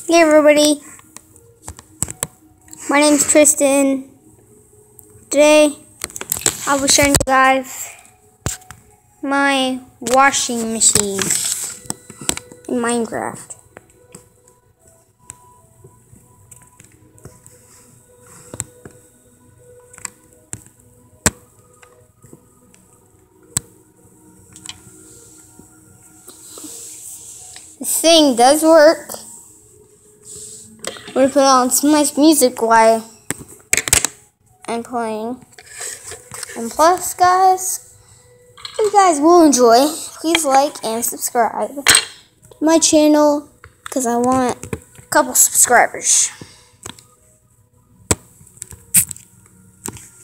Hey everybody, my name's Tristan. Today I'll be showing you guys my washing machine in Minecraft. This thing does work. We're gonna put on some nice music while I'm playing. And plus, guys, if you guys will enjoy, please like and subscribe to my channel because I want a couple subscribers.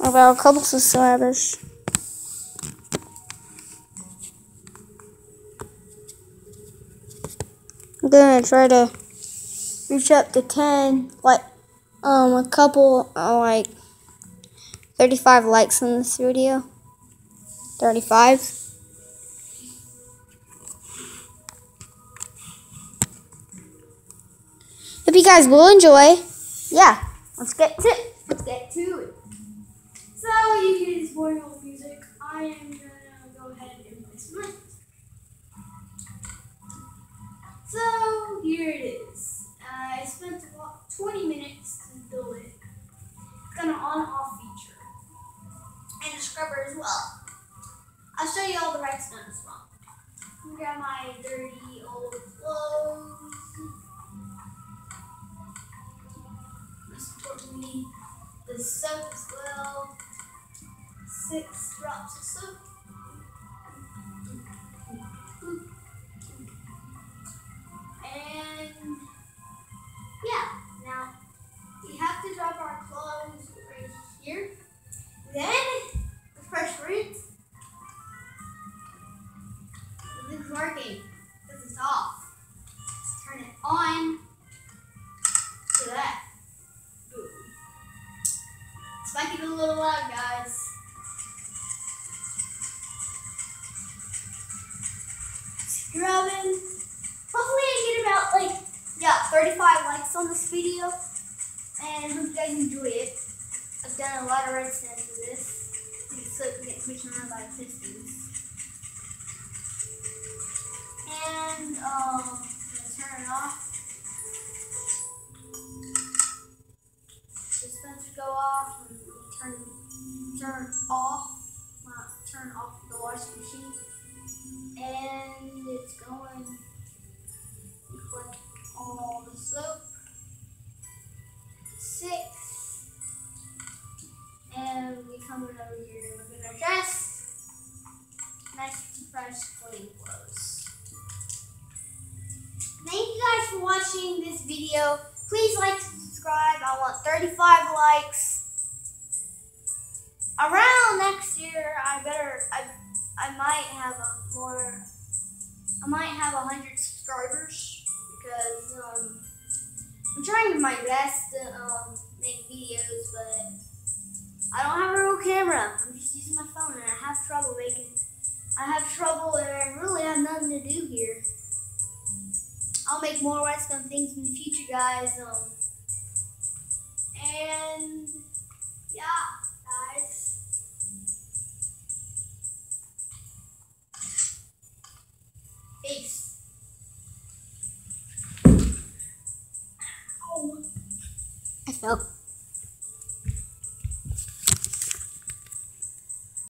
About a couple subscribers. I'm gonna try to reach up to 10, like, a couple, like, 35 likes on this video. 35. If you guys will enjoy, yeah, let's get to it. So, you hear this boring old music. I am gonna go ahead and play some Minecraft. So, here it is. I spent about 20 minutes to build it. It's got an on-off feature. And a scrubber as well. I'll show you all the redstone as well. I'm gonna grab my dirty old clothes. This will be the soap as well. 6 drops of soap. And yeah, now we have to drop our clothes right here. Then the fresh rinse. This is working because it's off. Let's turn it on. Look at that. Boom. It's making it a little loud, guys. Scrubbing. Hopefully I get about 35 likes on this video. And I hope you guys enjoy it. I've done a lot of redstone for this. So it can get pushed around by pistons. And I'm gonna turn it off. The dispenser go off and turn off the washing machine. And it's going to collect all the soap. 6. And we come over here and look at our dress. Nice, fresh, clean clothes. Thank you guys for watching this video. Please like and subscribe. I want 35 likes. Around next year, I might have 100 subscribers because I'm trying my best to make videos, but I don't have a real camera. I'm just using my phone, and I have trouble and I really have nothing to do here. I'll make more redstone things in the future, guys. And yeah, guys. Peace. I fell.